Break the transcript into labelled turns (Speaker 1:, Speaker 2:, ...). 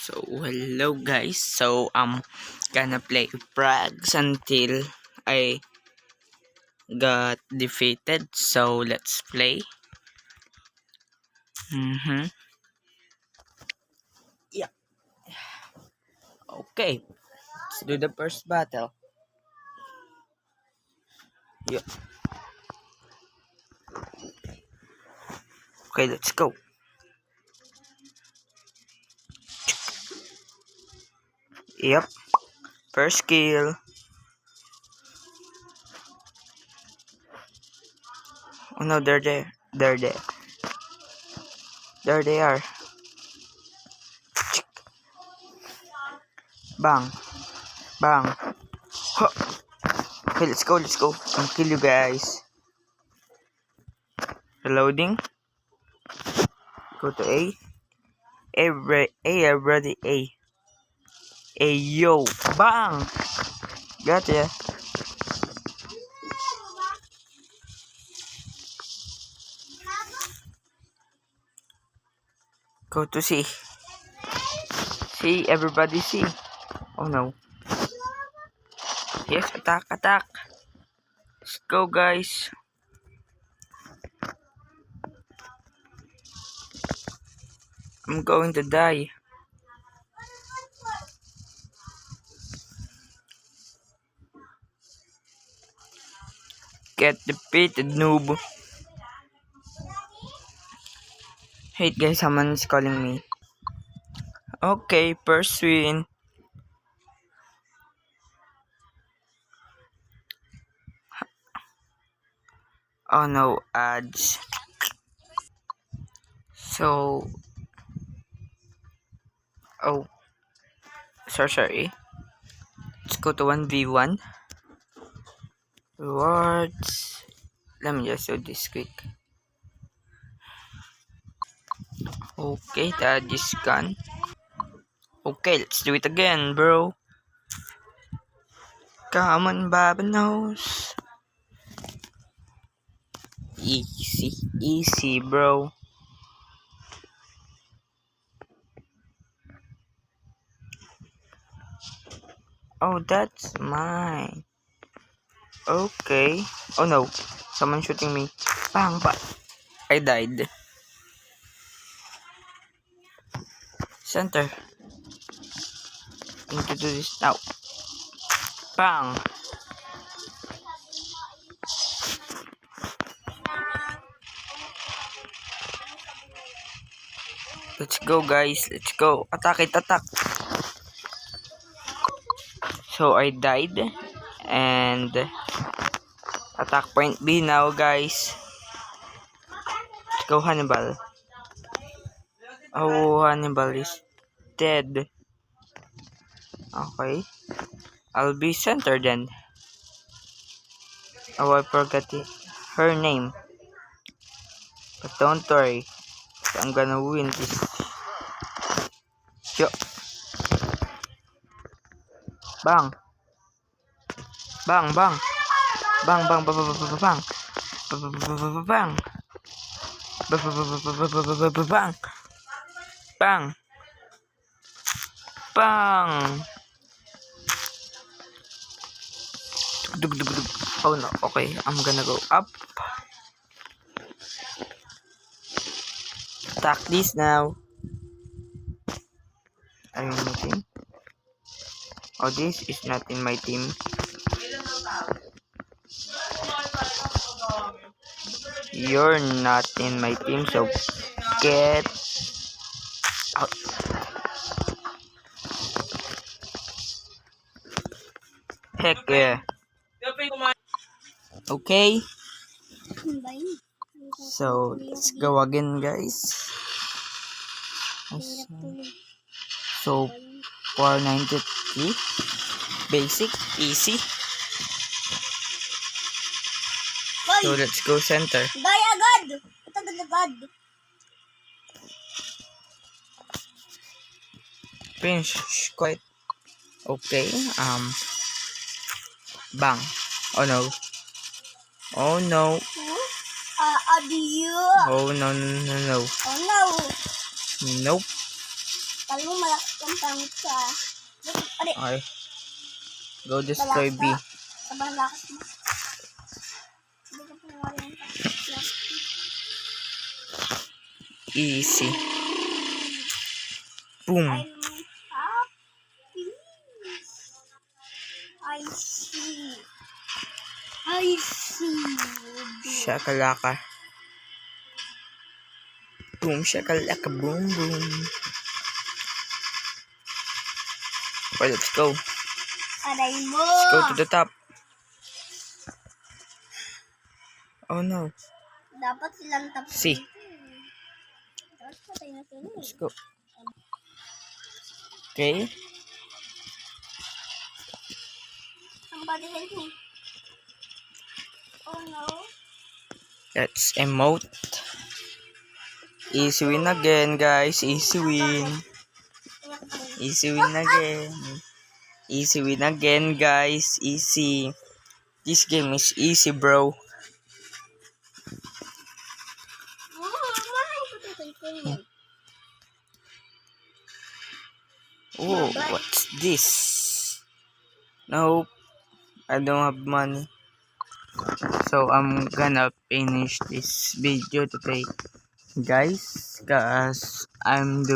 Speaker 1: So hello guys. So gonna play Frags until I got defeated. So let's play. Yeah. Okay. Let's do the first battle. Yeah. Okay, let's go. Yep. First kill. Oh no, they're there. They're there. There they are. Bang. Bang. Huh. Okay, let's go. Let's go. I'll kill you guys. Reloading. Go to A. Everybody A. A yo. Bang. Gotcha. Go to C. See, everybody see. Oh no. Yes, attack, attack. Let's go, guys. I'm going to die. Get defeated, noob. Hey guys, someone is calling me. Okay, first win. Oh no, ads. So, oh, sorry. Let's go to 1v1. Rewards. Let me just do this quick. Okay, that is gone. Okay, let's do it again, bro. Come on, Babanos. Easy, easy, bro. Oh, that's mine. Okay. Oh no, someone shooting me. Bang, bang. I died. Center. Need to do this now. Bang. Let's go, guys. Let's go. Attack it, attack. So I died. And attack point B now, guys. Let's go, Hannibal. Oh, Hannibal is dead. Okay. I'll be center then. Oh, I forgot her name. But don't worry. I'm gonna win this. Yo. Bang. Bang, bang. Bang, bang, bang, bang, bang, bang. Bang. Bang. Bang. Bang. Oh no, okay. I'm gonna go up. Attack this now. Are you in my team? Oh, this is not in my team. You're not in my team, so get out. Heck yeah. Okay. So let's go again, guys. So 493. Basic, easy. So let's go center.
Speaker 2: Gaya agad! Ito agad.
Speaker 1: Pinch, quite okay. Bang. Oh no. Oh no.
Speaker 2: Adieu.
Speaker 1: Oh no, no, no, no.
Speaker 2: Oh no.
Speaker 1: Nope.
Speaker 2: Alam mo, malakas kang pangit ka. Ari,
Speaker 1: Okay. Go destroy B.
Speaker 2: sabang lakas mo. Hindi ka pa nawala yung pangit.
Speaker 1: Easy. Boom.
Speaker 2: I'm happy. I see. I see.
Speaker 1: Shakalaka. Boom, shakalaka, boom, boom. Okay, let's go.
Speaker 2: Aray mo.
Speaker 1: Let's go to the top. Oh no.
Speaker 2: Dapat silang tapos.
Speaker 1: C.
Speaker 2: Dapat patay na sila.
Speaker 1: Let's go. Okay.
Speaker 2: Somebody help me. Oh no.
Speaker 1: Let's emote. Easy win again, guys. Easy win. Easy win again. Easy win again, guys. Easy. This game is easy, bro. Oh, what's this? Nope. I don't have money. So I'm gonna finish this video today, guys, cause I'm doing